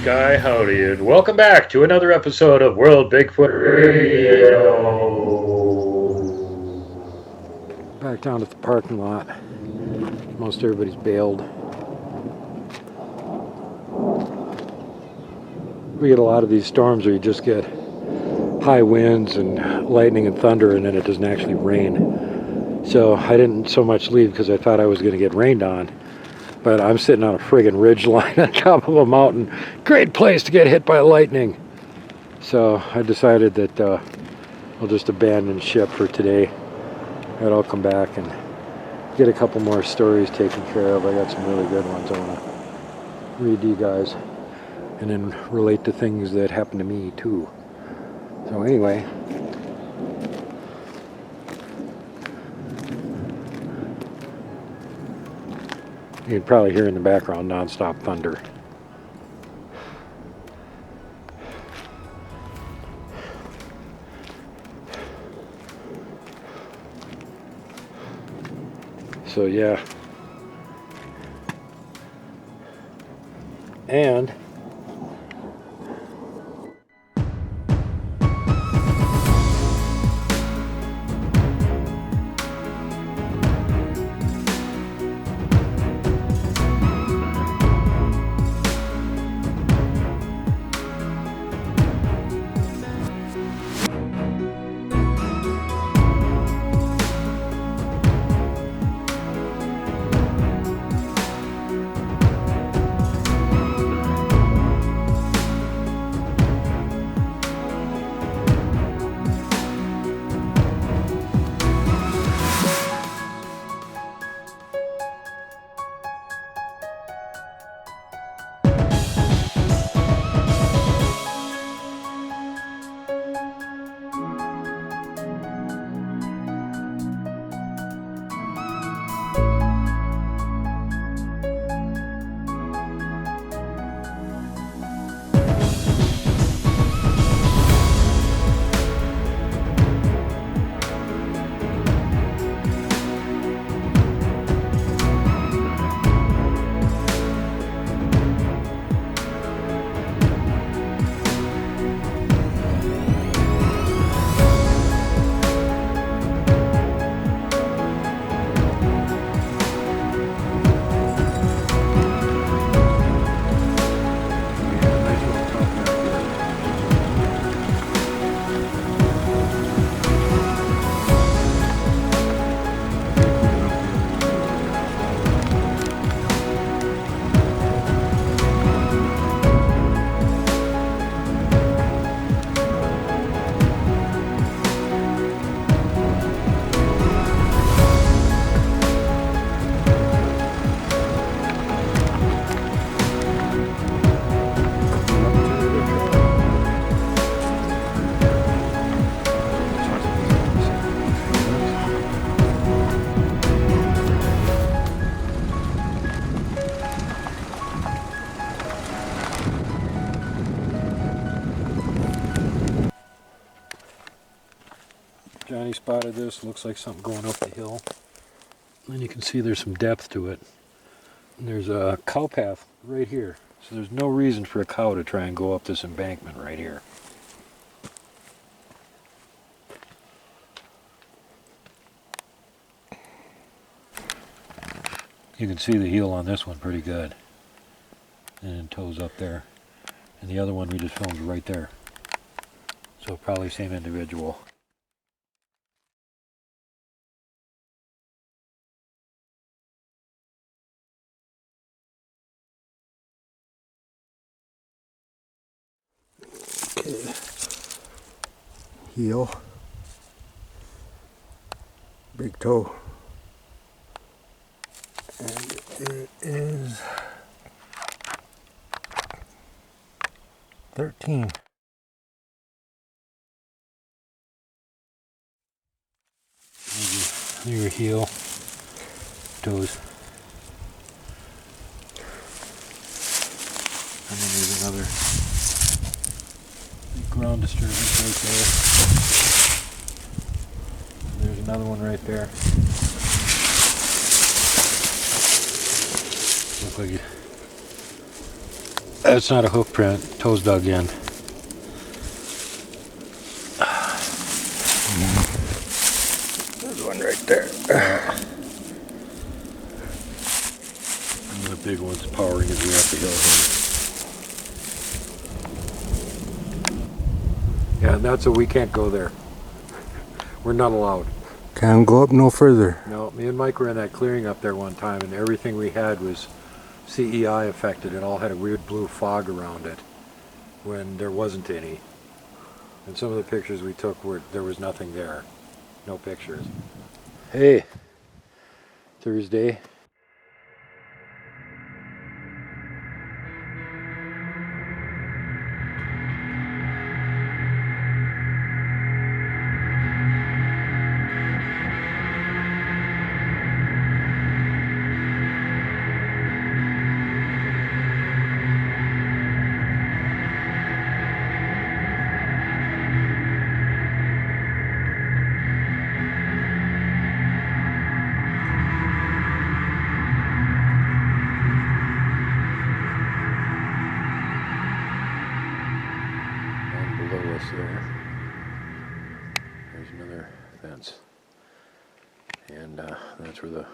Sky howdy, and welcome back to another episode of World Bigfoot Radio. Back down at the parking lot. Most everybody's bailed. We get a lot of these storms where you just get high winds and lightning and thunder, and then it doesn't actually rain. So I didn't so much leave because I thought I was going to get rained on. But I'm sitting on a friggin' ridge line on top of a mountain. Great place to get hit by lightning. So I decided that I'll just abandon ship for today. And I'll come back and get a couple more stories taken care of. I got some really good ones I want to read to you guys. And then relate to things that happened to me too. So anyway. You can probably hear in the background non-stop thunder. So yeah. And Johnny spotted this. Looks like something going up the hill. And you can see there's some depth to it. And there's a cow path right here. So there's no reason for a cow to try and go up this embankment right here. You can see the heel on this one pretty good. And toes up there. And the other one we just filmed right there. So probably same individual. Okay. Heel. Big toe. And it is 13. Your heel, toes. And then there's another big ground disturbance right there. There's another one right there. Look like it. That's not a hoof print. Toes dug in. There's one right there. And the big one's powering his way up the hill here. Yeah, and that's a we can't go there. We're not allowed. Can't go up no further. No, me and Mike were in that clearing up there one time, and everything we had was CEI affected. It all had a weird blue fog around it when there wasn't any. And some of the pictures we took were there was nothing there. No pictures. Hey, Thursday. Below us there's another fence, and that's where the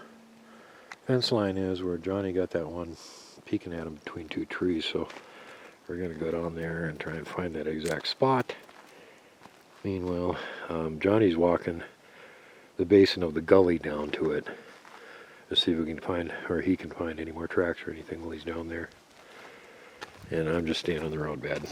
fence line is, where Johnny got that one peeking at him between two trees. So we're gonna go down there and try and find that exact spot. Meanwhile, Johnny's walking the basin of the gully down to it to see if we can find, or he can find, any more tracks or anything while he's down there. And I'm just staying on the road bed.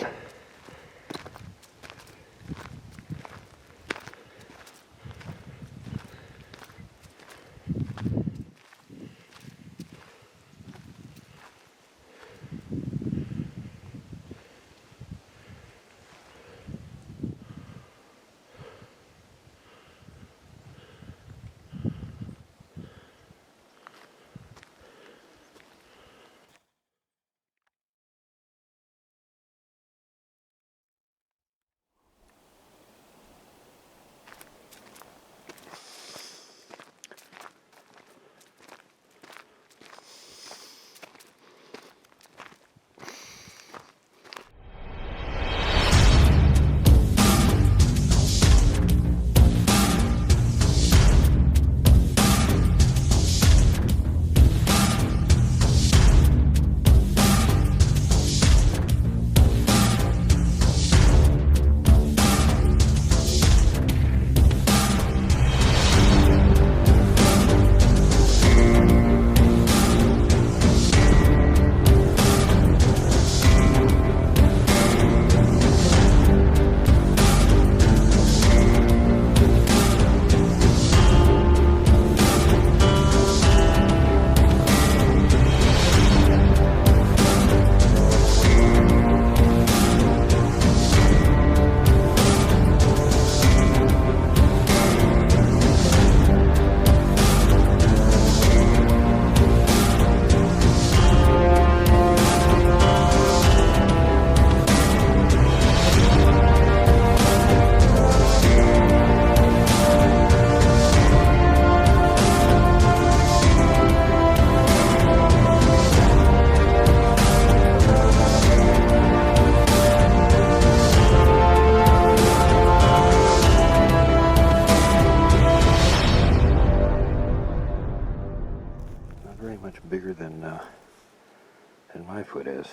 than my foot is,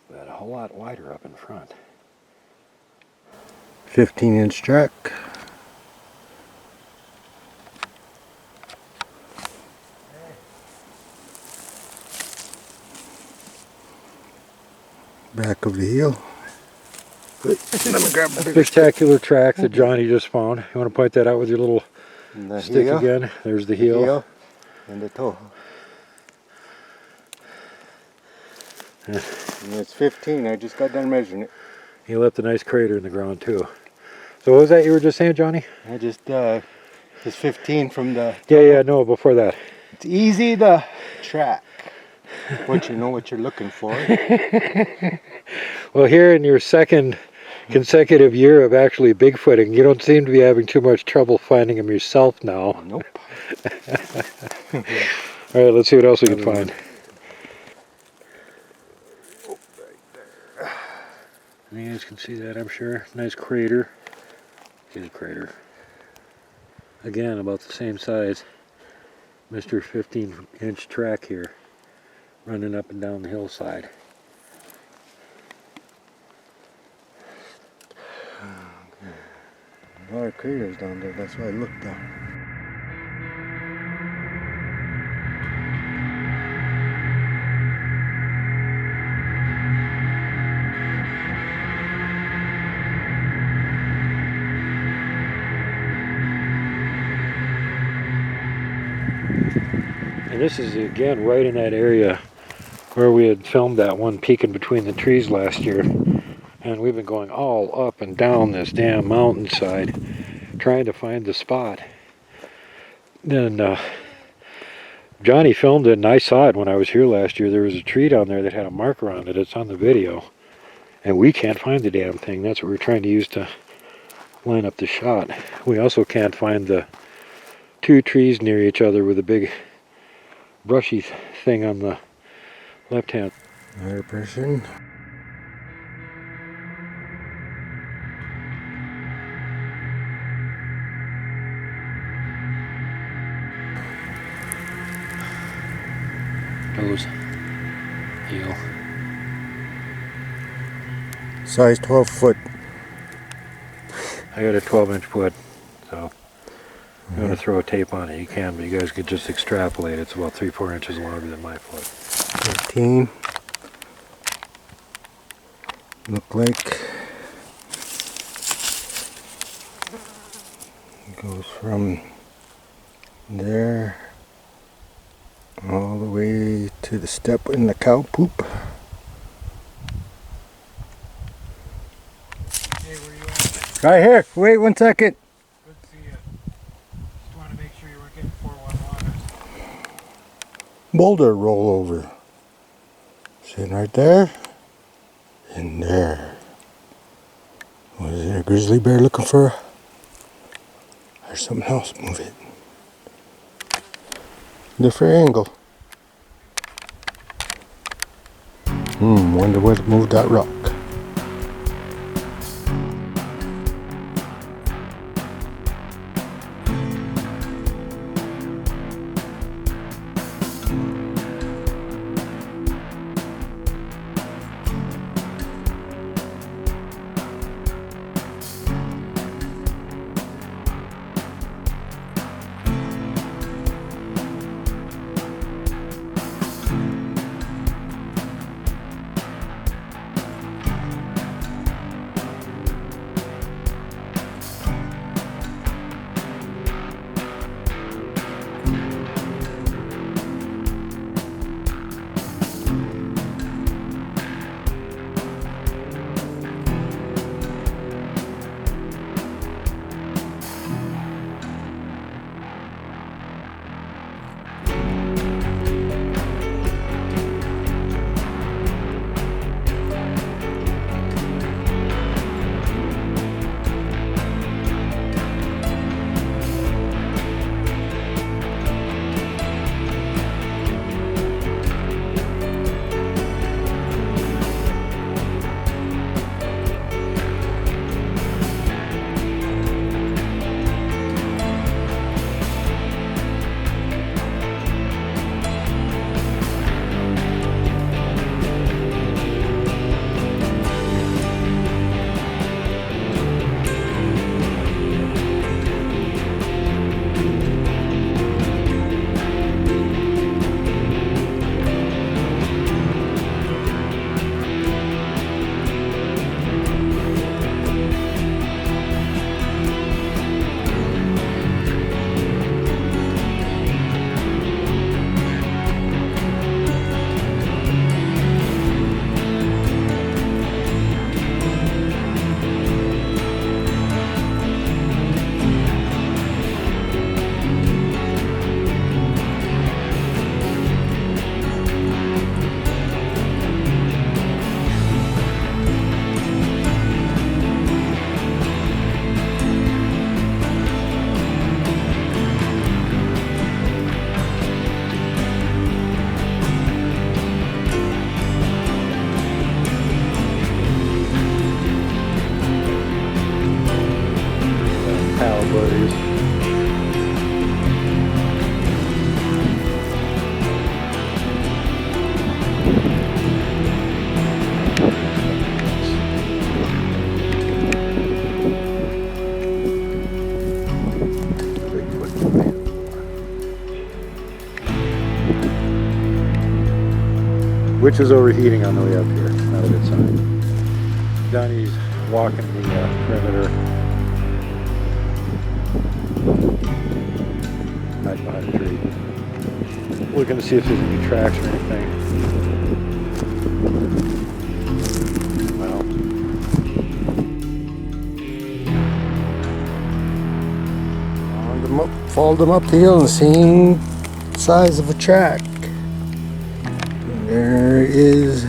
but a whole lot wider up in front. 15-inch track. Back of the heel. Let me grab a bigger Spectacular track that Johnny just found. You want to point that out with your little stick heel, again? There's the heel. and the toe. Yeah. And it's 15. I just got done measuring it. He left a nice crater in the ground too. So what was that you were just saying, Johnny? I just it's 15 from the. Yeah, no, before that. It's easy to track once you know what you're looking for. Well, here in your second consecutive year of actually Bigfooting, you don't seem to be having too much trouble finding them yourself now. Nope. All right, let's see what else we can find. You guys can see that, I'm sure. Nice crater. Here's a crater. Again, about the same size. Mr. 15-inch track here, running up and down the hillside. A lot of craters down there, that's why I looked down. And this is again right in that area where we had filmed that one peeking between the trees last year. And we've been going all up and down this damn mountainside trying to find the spot. Then Johnny filmed it and I saw it when I was here last year. There was a tree down there that had a marker on it. It's on the video. And we can't find the damn thing. That's what we're trying to use to line up the shot. We also can't find the two trees near each other with a big brushy thing on the left hand. Another person. Toes, heel. Size 12 foot. I got a 12-inch foot, so if you want to throw a tape on it, you can, but you guys could just extrapolate. It's about 3-4 inches longer than my foot. 15. Look like it goes from there all the way to the step in the cow poop. Hey, where you at? Right here. Wait 1 second. Good to see you. Just want to make sure you weren't getting 4-1 waters. Boulder rollover. Sitting right there. In there. Was it a grizzly bear looking for? Or something else? Move it. Different angle. Wonder what moved that rock. Which is overheating on the way up here. Not a good sign. Donnie's walking the perimeter. Hide behind a tree. Looking to see if there's any tracks or anything. Well. Followed them up the hill and same size of a track. There is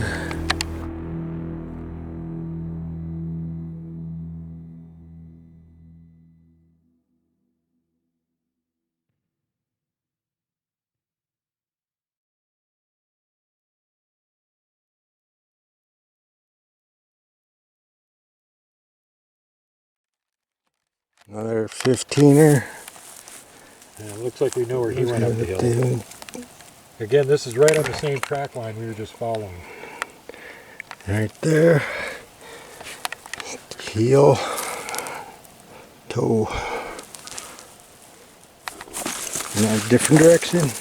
another 15er. Yeah, it looks like we know where he went up the hill. Again, this is right on the same track line we were just following. Right there. Heel. Toe. In a different direction.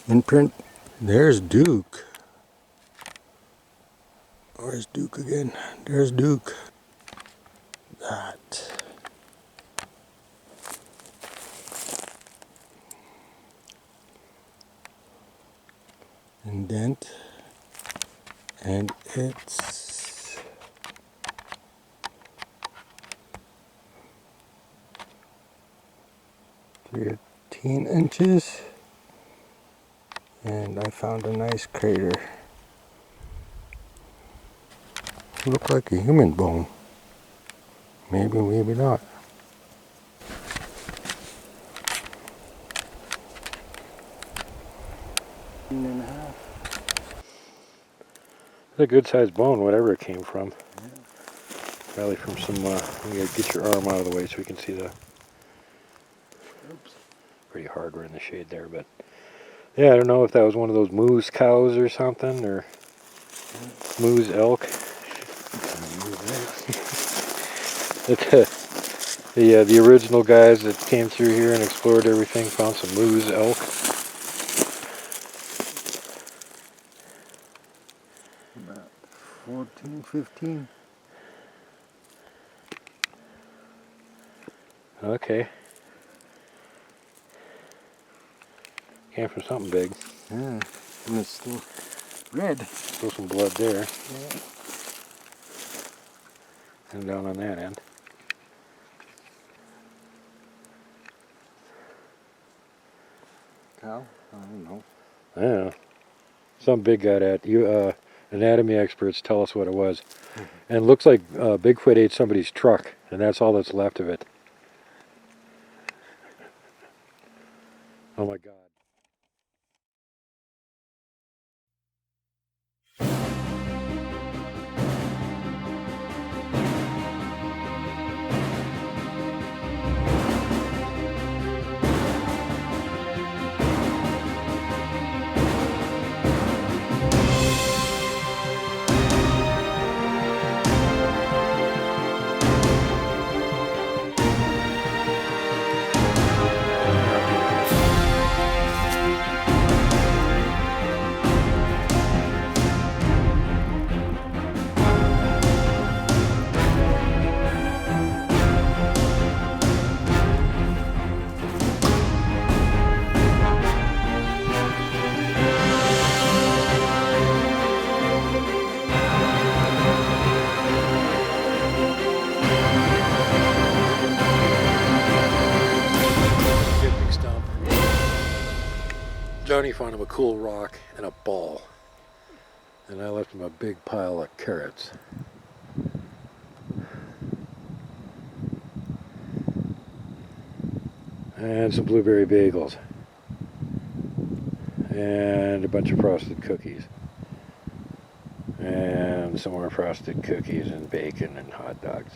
Imprint. There's Duke. Where's Duke again? There's Duke. That. Indent. And it's 13 inches. And I found a nice crater. Look like a human bone. Maybe, maybe not. And a half. It's a good sized bone, whatever it came from. Yeah. Probably from some, you gotta get your arm out of the way so we can see the... Oops. Pretty hard, we're in the shade there, but... Yeah, I don't know if that was one of those moose cows or something, or... Moose elk. The original guys that came through here and explored everything found some moose elk. About 14, 15. Okay. Came from something big. Yeah, and it's still red. Still some blood there. Yeah. And down on that end. Cow? I don't know. Yeah. Some big guy that you anatomy experts tell us what it was. And it looks like Bigfoot ate somebody's truck, and that's all that's left of it. Oh my God. Johnny found him a cool rock and a ball, and I left him a big pile of carrots. And some blueberry bagels. And a bunch of frosted cookies. And some more frosted cookies and bacon and hot dogs.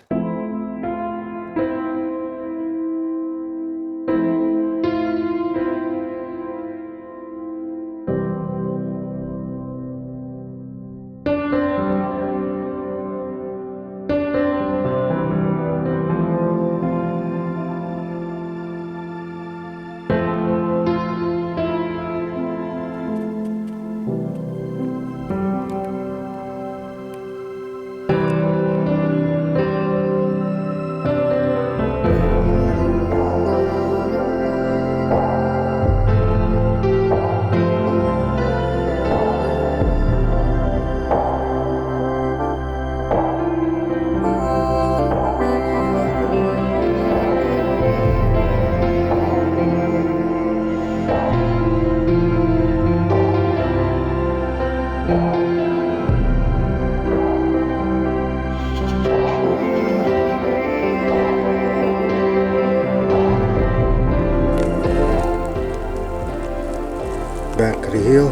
back of the hill,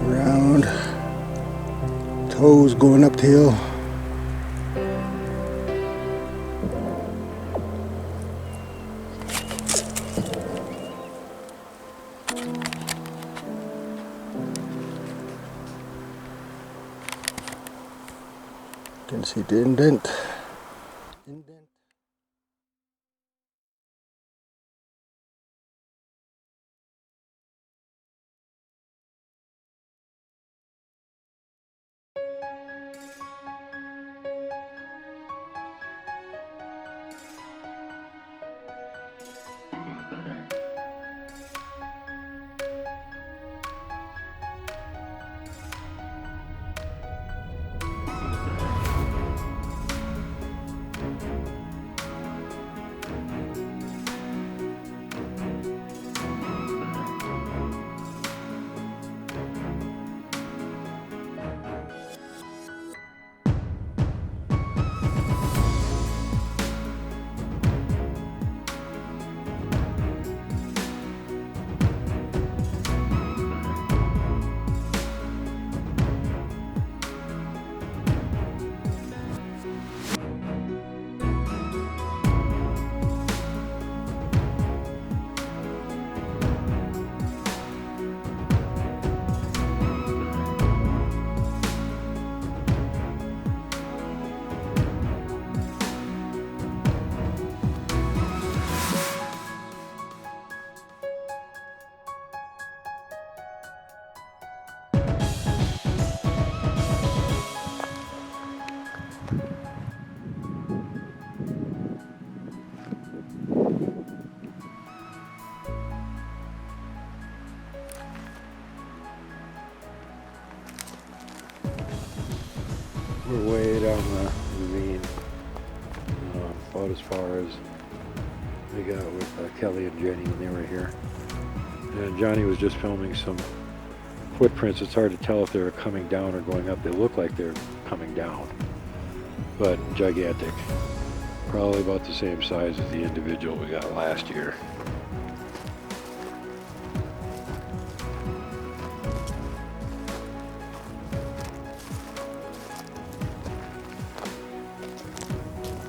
around, toes going up the hill. Can see the indent. We're way down the ravine, about as far as we got with Kelly and Jenny when they were here. And Johnny was just filming some footprints. It's hard to tell if they're coming down or going up. They look like they're coming down, but gigantic. Probably about the same size as the individual we got last year.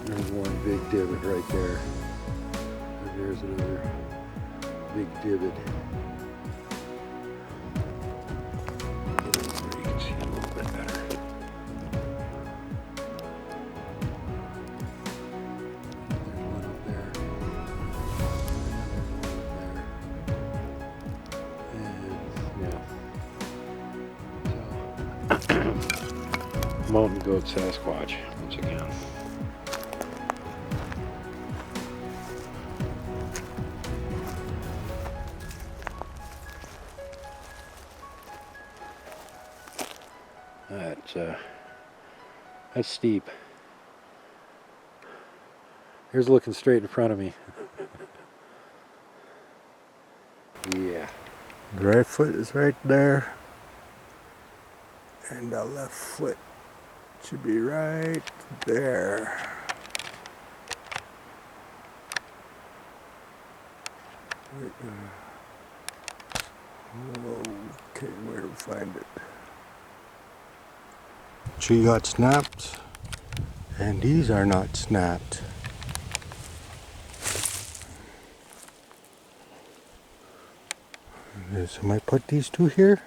There's one big divot right there. And there's another big divot. You can see it a little bit better. There's one up there. And yeah. So mountain goat Sasquatch once again. That's steep. Here's looking straight in front of me. Yeah. The right foot is right there. And the left foot should be right there. Okay, where to find it? Tree got snapped, and these are not snapped. So I might put these two here.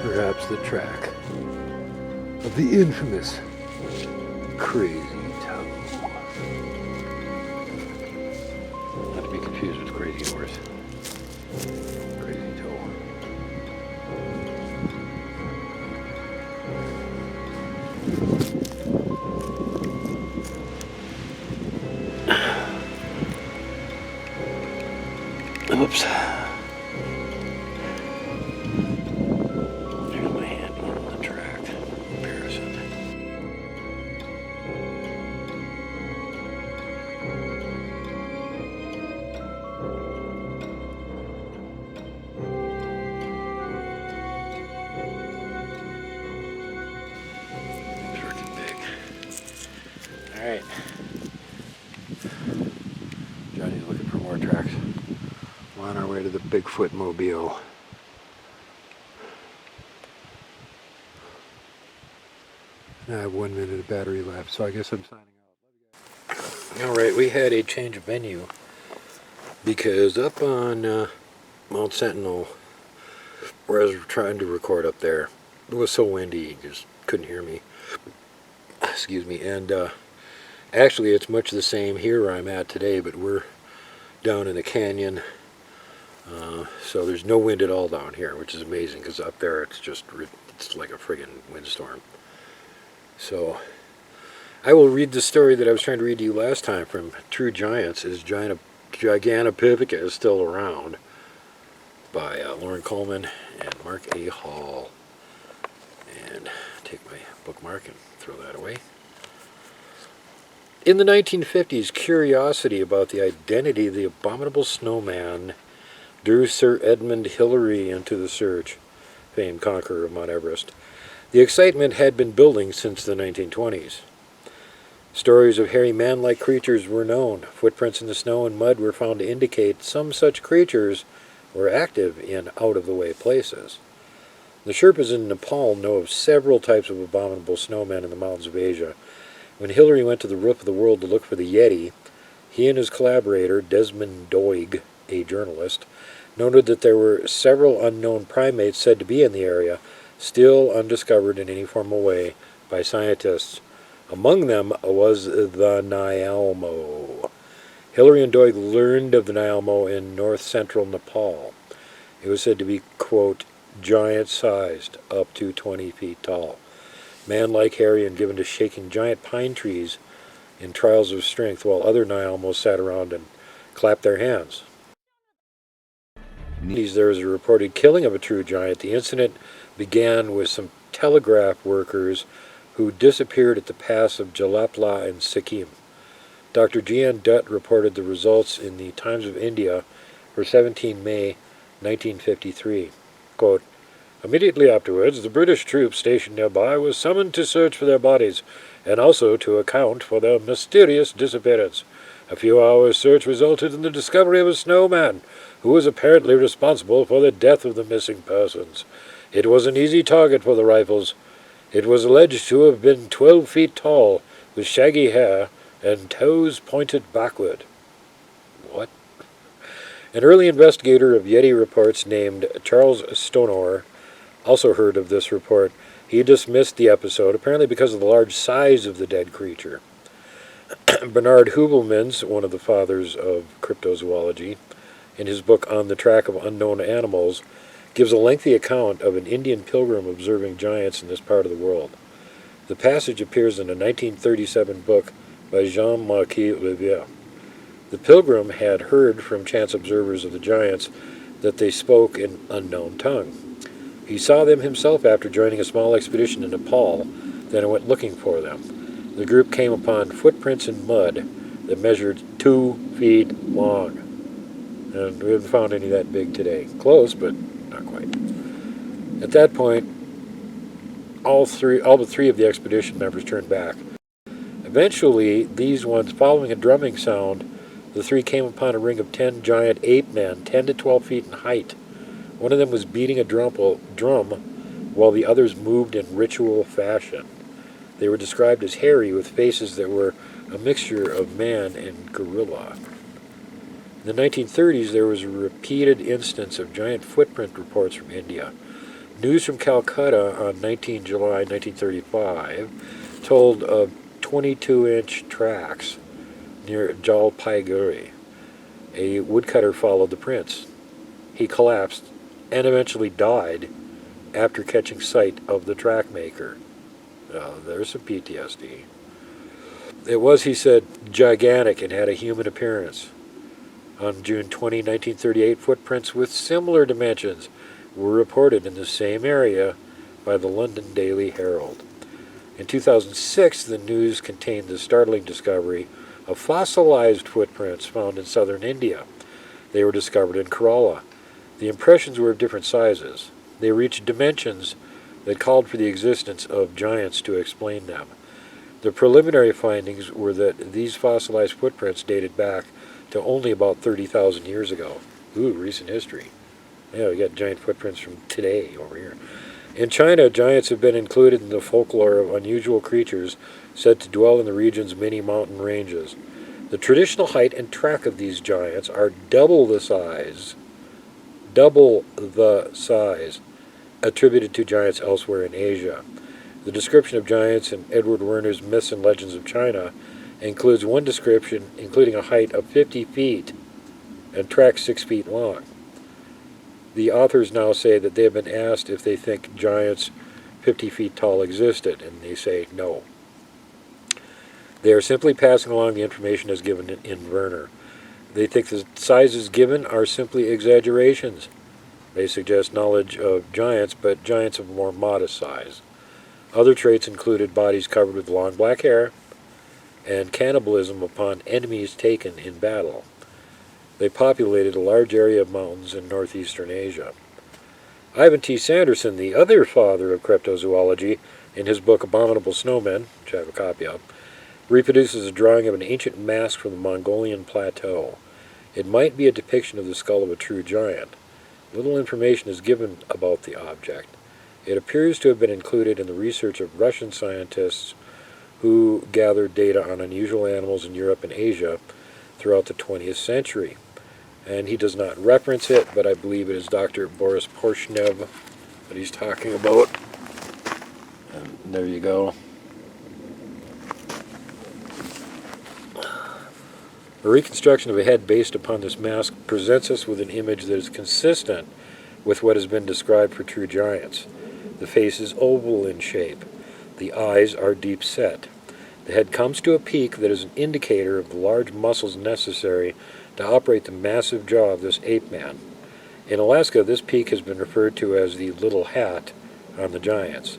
Perhaps the track of the infamous Crazy Toe. Not to be confused with Crazy Horse. Crazy Toe. Oops. There's my hand on the track comparison. Alright. Johnny's looking for more tracks. We're on our way to the Bigfoot Mobile. I have 1 minute of battery left, so I guess I'm signing out. Alright, we had a change of venue because up on Mount Sentinel, where I was trying to record up there, it was so windy you just couldn't hear me. Excuse me. And actually it's much the same here where I'm at today, but we're down in the canyon, so there's no wind at all down here, which is amazing because up there it's like a friggin' windstorm. So I will read the story that I was trying to read to you last time from True Giants. Is Giganopitheca is still around, by Lauren Coleman and Mark A. Hall. And take my bookmark and throw that away. In the 1950s, curiosity about the identity of the abominable snowman drew Sir Edmund Hillary into the search, famed conqueror of Mount Everest. The excitement had been building since the 1920s. Stories of hairy man-like creatures were known. Footprints in the snow and mud were found to indicate some such creatures were active in out-of-the-way places. The Sherpas in Nepal know of several types of abominable snowmen in the mountains of Asia. When Hillary went to the roof of the world to look for the Yeti, he and his collaborator, Desmond Doig, a journalist, noted that there were several unknown primates said to be in the area, still undiscovered in any formal way by scientists. Among them was the Nyalmo. Hillary and Doig learned of the Nyalmo in north-central Nepal. It was said to be, quote, giant-sized, up to 20 feet tall. Man-like, hairy, and given to shaking giant pine trees in trials of strength, while other Nyalmos sat around and clapped their hands. There was a reported killing of a true giant. The incident began with some telegraph workers who disappeared at the pass of Jalapla in Sikkim. Dr. Gian Dutt reported the results in the Times of India for 17 May 1953. Quote, immediately afterwards, the British troops stationed nearby were summoned to search for their bodies and also to account for their mysterious disappearance. A few hours' search resulted in the discovery of a snowman who was apparently responsible for the death of the missing persons. It was an easy target for the rifles. It was alleged to have been 12 feet tall, with shaggy hair and toes pointed backward. What? An early investigator of Yeti reports named Charles Stonor also heard of this report. He dismissed the episode, apparently because of the large size of the dead creature. Bernard Hubelmans, one of the fathers of cryptozoology, in his book On the Track of Unknown Animals, gives a lengthy account of an Indian pilgrim observing giants in this part of the world. The passage appears in a 1937 book by Jean-Marquis Riviere. The pilgrim had heard from chance observers of the giants that they spoke an unknown tongue. He saw them himself after joining a small expedition in Nepal, then went looking for them. The group came upon footprints in mud that measured 2 feet long. And we haven't found any that big today. Close, but not quite. At that point, all but three of the expedition members turned back. Eventually, these ones, following a drumming sound, the three came upon a ring of 10 giant ape men, 10 to 12 feet in height. One of them was beating a drum while the others moved in ritual fashion. They were described as hairy with faces that were a mixture of man and gorilla. In the 1930s, there was a repeated instance of giant footprint reports from India. News from Calcutta on 19 July 1935 told of 22-inch tracks near Jalpaiguri. A woodcutter followed the prints. He collapsed and eventually died after catching sight of the track maker. There's some PTSD. It was, he said, gigantic and had a human appearance. On June 20, 1938, footprints with similar dimensions were reported in the same area by the London Daily Herald. In 2006, the news contained the startling discovery of fossilized footprints found in southern India. They were discovered in Kerala. The impressions were of different sizes. They reached dimensions that called for the existence of giants to explain them. The preliminary findings were that these fossilized footprints dated back to only about 30,000 years ago. Ooh, recent history. Yeah, we got giant footprints from today over here. In China, giants have been included in the folklore of unusual creatures said to dwell in the region's many mountain ranges. The traditional height and track of these giants are double the size attributed to giants elsewhere in Asia. The description of giants in Edward Werner's Myths and Legends of China includes one description including a height of 50 feet and track 6 feet long. The authors now say that they have been asked if they think giants 50 feet tall existed, and they say no. They are simply passing along the information as given in Werner. They think the sizes given are simply exaggerations. They suggest knowledge of giants, but giants of more modest size. Other traits included bodies covered with long black hair and cannibalism upon enemies taken in battle. They populated a large area of mountains in northeastern Asia. Ivan T. Sanderson, the other father of cryptozoology, in his book Abominable Snowmen, which I have a copy of, reproduces a drawing of an ancient mask from the Mongolian plateau. It might be a depiction of the skull of a true giant. Little information is given about the object. It appears to have been included in the research of Russian scientists who gathered data on unusual animals in Europe and Asia throughout the 20th century. And he does not reference it, but I believe it is Dr. Boris Porshnev that he's talking about. And there you go. A reconstruction of a head based upon this mask presents us with an image that is consistent with what has been described for true giants. The face is oval in shape. The eyes are deep set. The head comes to a peak that is an indicator of the large muscles necessary to operate the massive jaw of this ape man. In Alaska, this peak has been referred to as the little hat on the giants.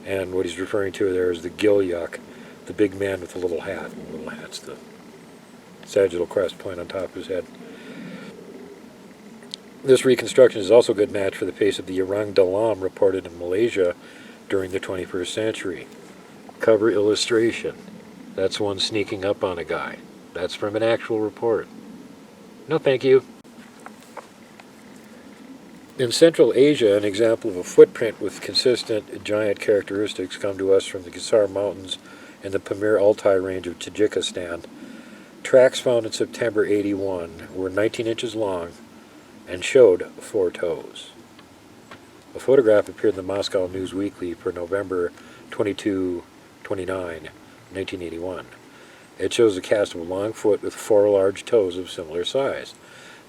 And what he's referring to there is the Gilyuk, the big man with the little hat. The little hat's the sagittal crest point on top of his head. This reconstruction is also a good match for the face of the Orang Dalam reported in Malaysia during the 21st century. Cover illustration. That's one sneaking up on a guy. That's from an actual report. No, thank you. In Central Asia, an example of a footprint with consistent giant characteristics come to us from the Gisar Mountains in the Pamir Altai range of Tajikistan. Tracks found in September 81 were 19 inches long and showed 4 toes. A photograph appeared in the Moscow News Weekly for November 29, 1981. It shows a cast of a long foot with 4 large toes of similar size.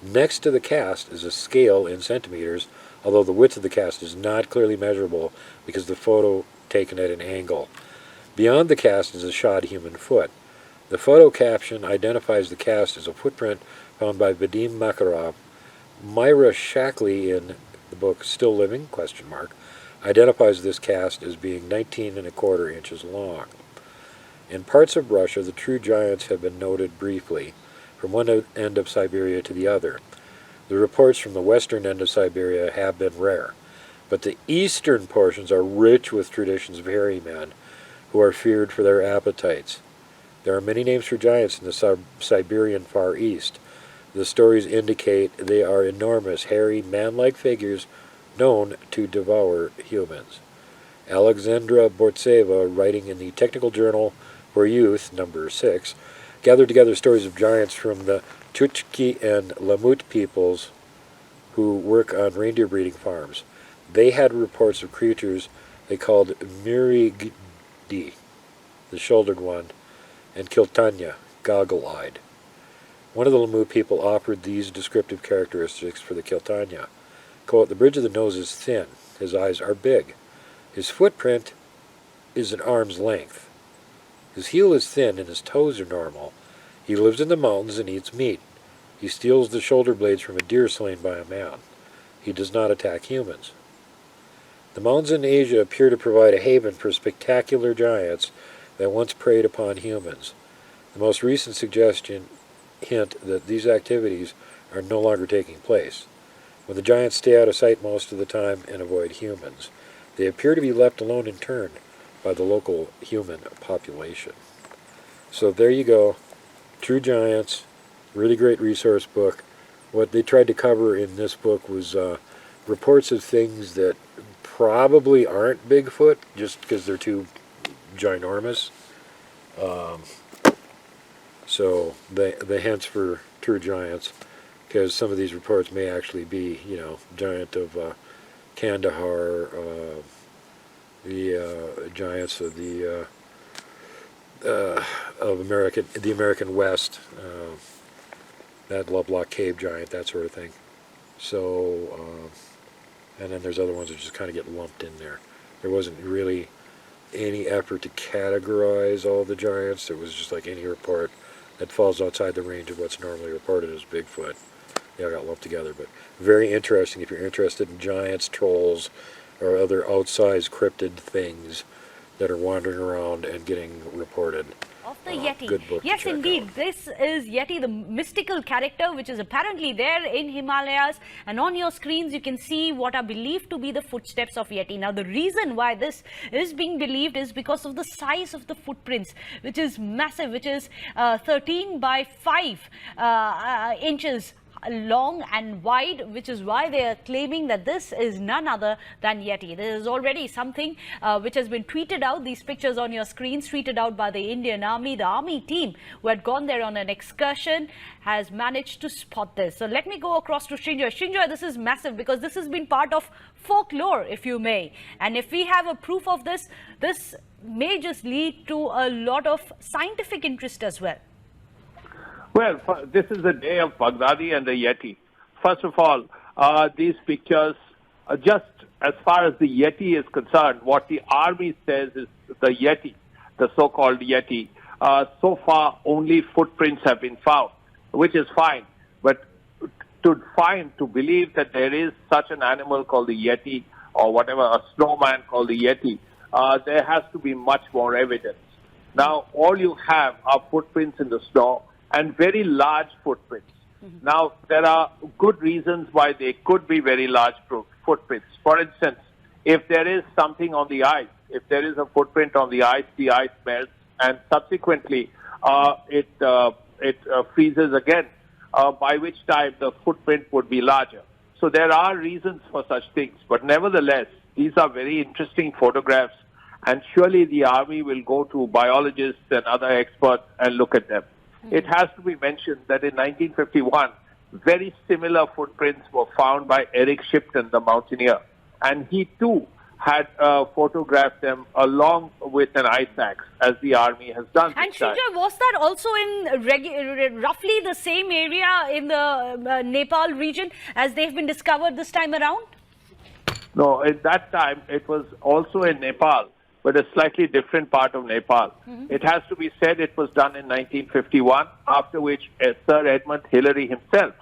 Next to the cast is a scale in centimeters, although the width of the cast is not clearly measurable because the photo taken at an angle. Beyond the cast is a shod human foot. The photo caption identifies the cast as a footprint found by Vadim Makarov. Myra Shackley, in the book Still Living, identifies this cast as being 19¼ inches long. In parts of Russia, the true giants have been noted briefly, from one end of Siberia to the other. The reports from the western end of Siberia have been rare, but the eastern portions are rich with traditions of hairy men who are feared for their appetites. There are many names for giants in the Siberian Far East. The stories indicate they are enormous, hairy, man-like figures known to devour humans. Alexandra Bortseva, writing in the Technical Journal for Youth, number 6, gathered together stories of giants from the Chukchi and Lamut peoples who work on reindeer breeding farms. They had reports of creatures they called Mirigdi, the shouldered one, and Kiltanya, goggle-eyed. One of the Lamut people offered these descriptive characteristics for the Kiltanya. Quote, the bridge of the nose is thin, his eyes are big, his footprint is an arm's length. His heel is thin and his toes are normal. He lives in the mountains and eats meat. He steals the shoulder blades from a deer slain by a man. He does not attack humans. The mountains in Asia appear to provide a haven for spectacular giants that once preyed upon humans. The most recent suggestion hint that these activities are no longer taking place. When the giants stay out of sight most of the time and avoid humans, they appear to be left alone in turn by the local human population. So there you go. True Giants, really great resource book. What they tried to cover in this book was reports of things that probably aren't Bigfoot, just because they're too ginormous. So the hence for True Giants, because some of these reports may actually be, giant of Kandahar, the giants of the American West, that Lovelock Cave giant, that sort of thing. So, and then there's other ones that just kind of get lumped in there. There wasn't really any effort to categorize all the giants. It was just like any report that falls outside the range of what's normally reported as Bigfoot. They all got lumped together, but very interesting if you're interested in giants, trolls, or other outsized cryptid things that are wandering around and getting reported. Of the Yeti. Good book. Yes, indeed. Out. This is Yeti, the mystical character which is apparently there in Himalayas. And on your screens, you can see what are believed to be the footsteps of Yeti. Now, the reason why this is being believed is because of the size of the footprints, which is massive, which is 13 by 5 inches long and wide, which is why they are claiming that this is none other than Yeti. This is already something which has been tweeted out. These pictures on your screens tweeted out by the Indian Army. The Army team who had gone there on an excursion has managed to spot this. So let me go across to Shinjoy. Shinjoy, this is massive because this has been part of folklore, if you may. And if we have a proof of this, this may just lead to a lot of scientific interest as well. Well, this is the day of Baghdadi and the Yeti. First of all, these pictures, just as far as the Yeti is concerned, what the army says is the Yeti, the so-called Yeti. So far, only footprints have been found, which is fine. But to believe that there is such an animal called the Yeti, or whatever, a snowman called the Yeti, there has to be much more evidence. Now, all you have are footprints in the snow, and very large footprints. Now, there are good reasons why they could be very large footprints. For instance, if there is something on the ice, if there is a footprint on the ice melts, and subsequently it freezes again, by which time the footprint would be larger. So there are reasons for such things, but nevertheless, these are very interesting photographs, and surely the army will go to biologists and other experts and look at them. It has to be mentioned that in 1951, very similar footprints were found by Eric Shipton, the mountaineer. And he too had photographed them along with an ice axe, as the army has done. And Shinjoy, was that also in roughly the same area in the Nepal region as they've been discovered this time around? No, at that time, it was also in Nepal, but a slightly different part of Nepal. It has to be said it was done in 1951, after which Sir Edmund Hillary himself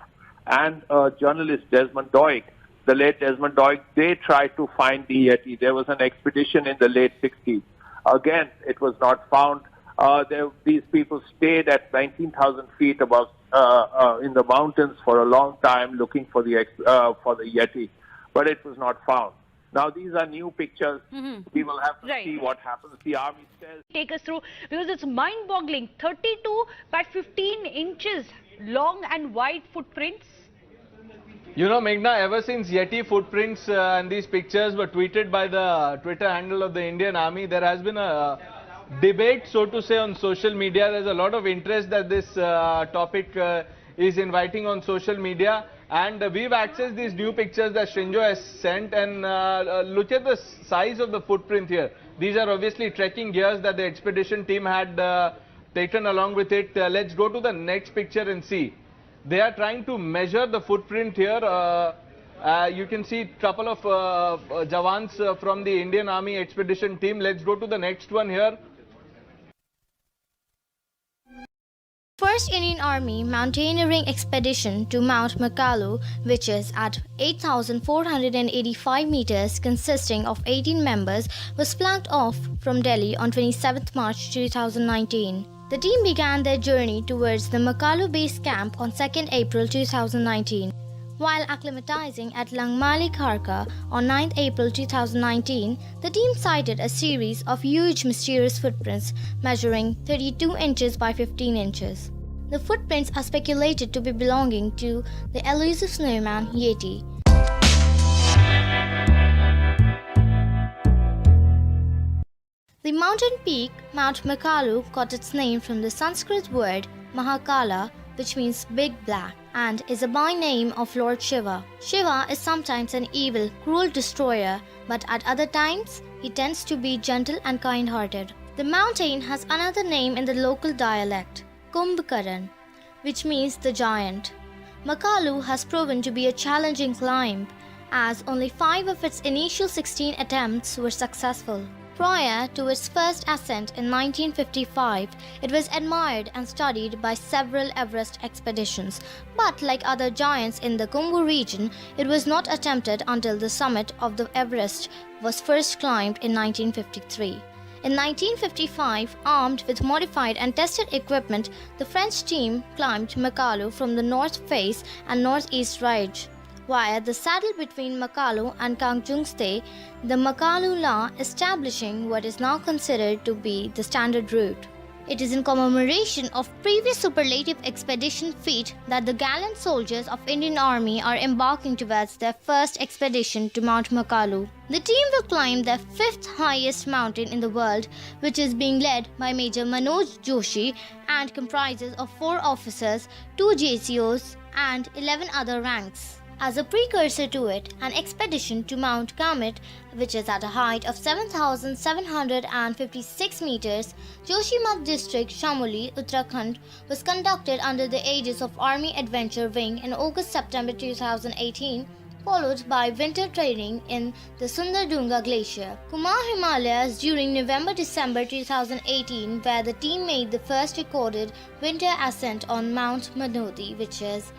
and journalist Desmond Doig, the late Desmond Doig, they tried to find the Yeti. There was an expedition in the late 60s. Again, it was not found. These people stayed at 19,000 feet above in the mountains for a long time looking for the Yeti, but it was not found. Now, these are new pictures. We will have to see what happens. The army says... Take us through, because it's mind-boggling. 32 by 15 inches long and wide footprints. You know, Meghna, ever since Yeti footprints and these pictures were tweeted by the Twitter handle of the Indian Army, there has been a debate, so to say, on social media. There's a lot of interest that this topic is inviting on social media. And we've accessed these new pictures that Shinjo has sent, and look at the size of the footprint here. These are obviously trekking gears that the expedition team had taken along with it. Let's go to the next picture and see. They are trying to measure the footprint here. You can see a couple of Jawans from the Indian Army expedition team. Let's go to the next one here. First Indian Army mountaineering expedition to Mount Makalu, which is at 8,485 meters, consisting of 18 members, was flagged off from Delhi on 27 March 2019. The team began their journey towards the Makalu base camp on 2 April 2019. While acclimatizing at Langmali Kharka on 9 April 2019, the team sighted a series of huge mysterious footprints measuring 32 inches by 15 inches. The footprints are speculated to be belonging to the elusive snowman Yeti. The mountain peak, Mount Makalu, got its name from the Sanskrit word Mahakala, which means big black, and is a by-name of Lord Shiva. Shiva is sometimes an evil, cruel destroyer, but at other times, he tends to be gentle and kind-hearted. The mountain has another name in the local dialect, Kumbhakaran, which means the giant. Makalu has proven to be a challenging climb, as only 5 of its initial 16 attempts were successful. Prior to its first ascent in 1955, it was admired and studied by several Everest expeditions, but like other giants in the Khumbu region, it was not attempted until the summit of the Everest was first climbed in 1953. In 1955, armed with modified and tested equipment, the French team climbed Makalu from the north face and northeast ridge. Via the saddle between Makalu and Kangjungste, the Makalu La, establishing what is now considered to be the standard route. It is in commemoration of previous superlative expedition feat that the gallant soldiers of Indian Army are embarking towards their first expedition to Mount Makalu. The team will climb the 5th highest mountain in the world, which is being led by Major Manoj Joshi and comprises of 4 officers, 2 JCOs and 11 other ranks. As a precursor to it, an expedition to Mount Kamet, which is at a height of 7,756 meters, Joshimath district, Shamoli, Uttarakhand, was conducted under the aegis of Army Adventure Wing in August-September 2018, followed by winter training in the Sundardunga Glacier. Kumar Himalayas during November-December 2018, where the team made the first recorded winter ascent on Mount Manoti, which is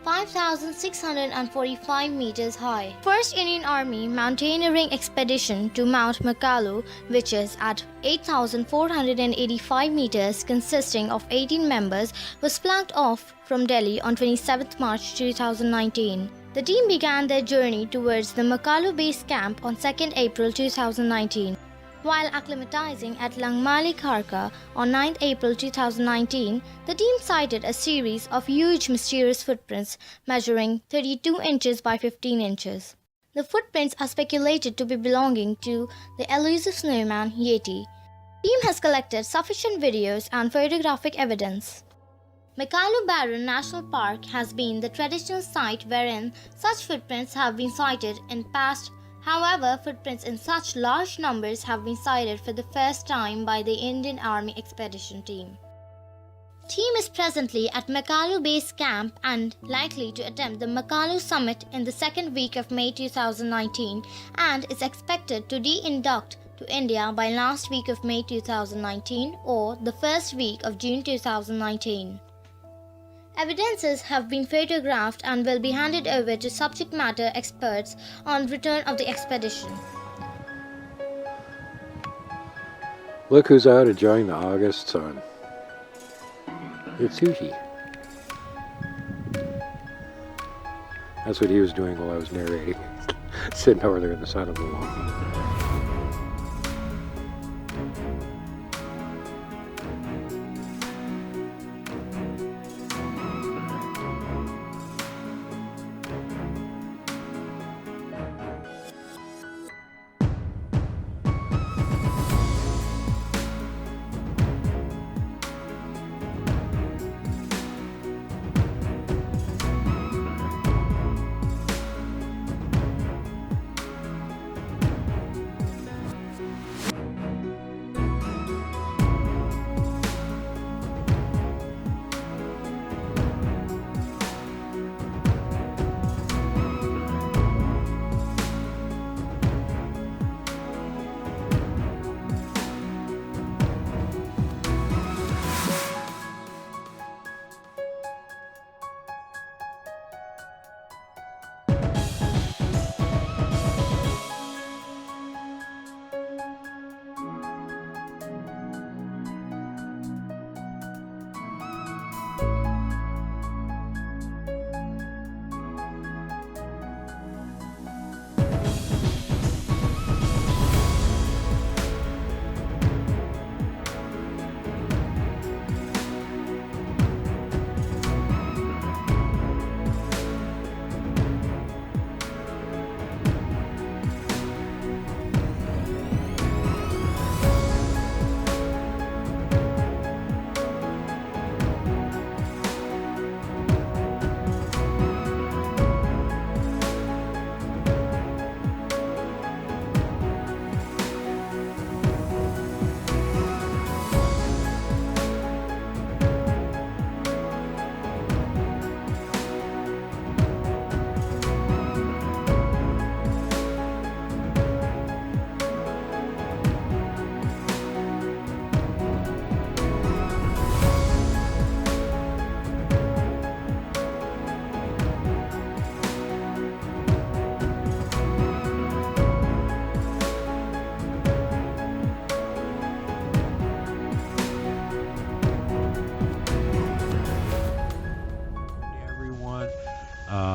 5,645 meters high. First Indian Army mountaineering expedition to Mount Makalu, which is at 8,485 meters, consisting of 18 members, was flagged off from Delhi on 27 March 2019. The team began their journey towards the Makalu base camp on 2 April 2019. While acclimatizing at Langmali Kharka on 9 April 2019, the team sighted a series of huge mysterious footprints measuring 32 inches by 15 inches. The footprints are speculated to be belonging to the elusive snowman Yeti. The team has collected sufficient videos and photographic evidence. Makalu Barron National Park has been the traditional site wherein such footprints have been sighted in past. However, footprints in such large numbers have been sighted for the first time by the Indian Army expedition team. Team is presently at Makalu Base Camp and likely to attempt the Makalu Summit in the second week of May 2019 and is expected to de-induct to India by last week of May 2019 or the first week of June 2019. Evidences have been photographed and will be handed over to subject matter experts on return of the expedition. Look who's out enjoying the August sun. It's Sushi. That's what he was doing while I was narrating. Sitting over there in the side of the wall.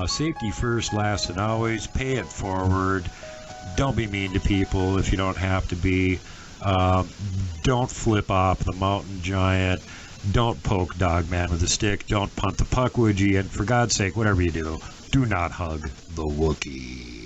Safety first, last, and always. Pay it forward. Don't be mean to people if you don't have to be. Don't flip off the mountain giant. Don't poke Dogman with a stick. Don't punt the puck, would you? And for God's sake, whatever you do, do not hug the Wookiee.